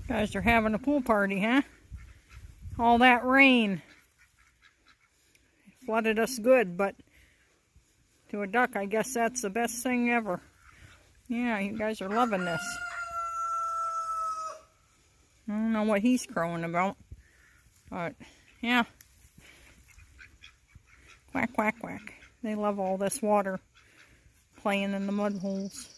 Guys are having a pool party, huh? All that rain flooded us good, but to a duck, I guess that's the best thing ever. Yeah, you guys are loving this. I don't know what he's crowing about, but yeah. Quack, quack, quack. They love all this water playing in the mud holes.